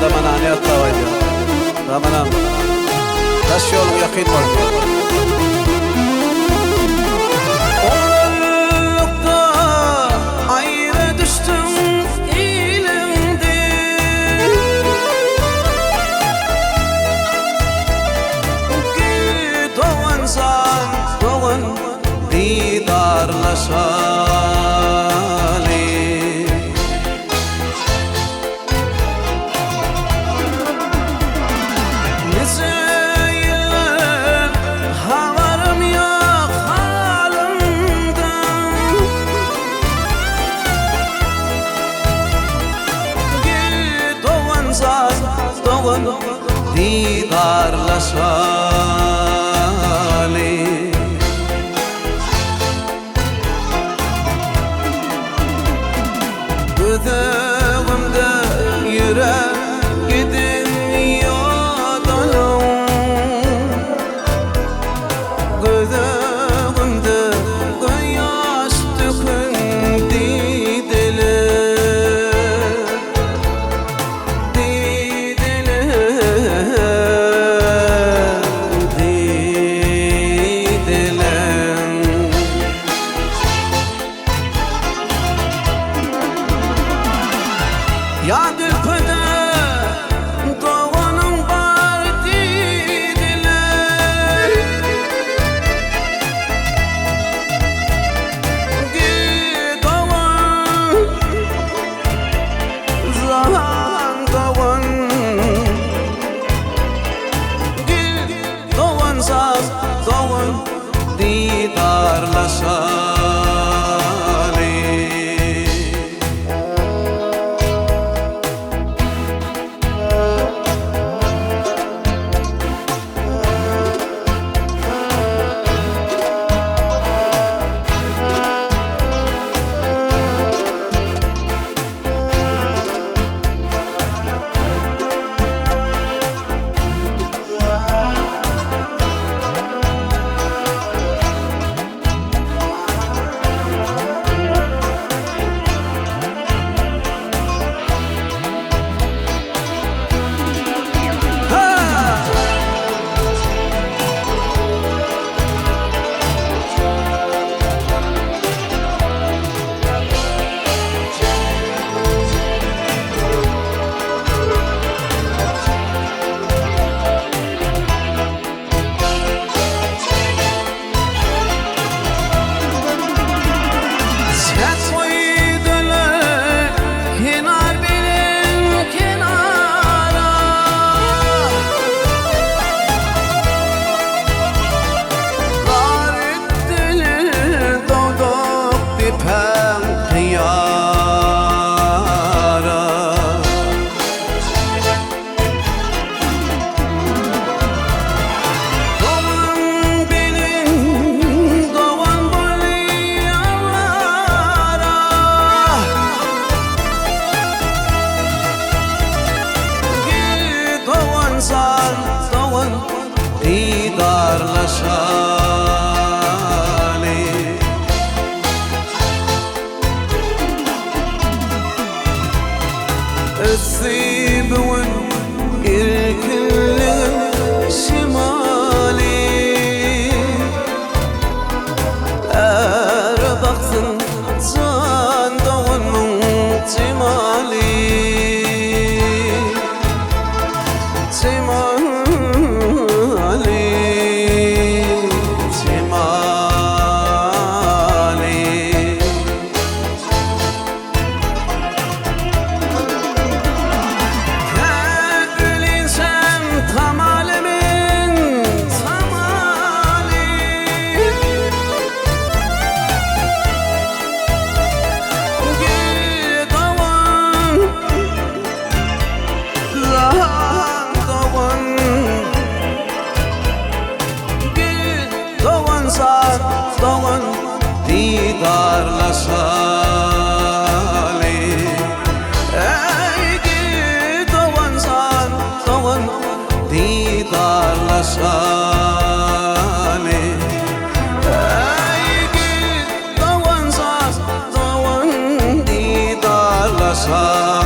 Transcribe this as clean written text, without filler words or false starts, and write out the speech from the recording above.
دمنا نيطا ويدي دمنا taş yol yakın var. Oğlukta ayrı düştüm ilimde. Ki doğansan doğan didarlaşalı. Doğan didarlaşalı. Gözümde yürek gidin yolum. Gözümde yaş döküldü ya dülpüde doğanın var dediler. Git doğan zaman doğan. Git doğan saz doğan didarlaşalı. Doğan didarlaşalı. السيبون الكل شمالي أربخن زان doğan cemali. Doğan didarlaşalı. Ey git doğan san doğan didarlaşalı. Ey git doğan san doğan didarlaşalı.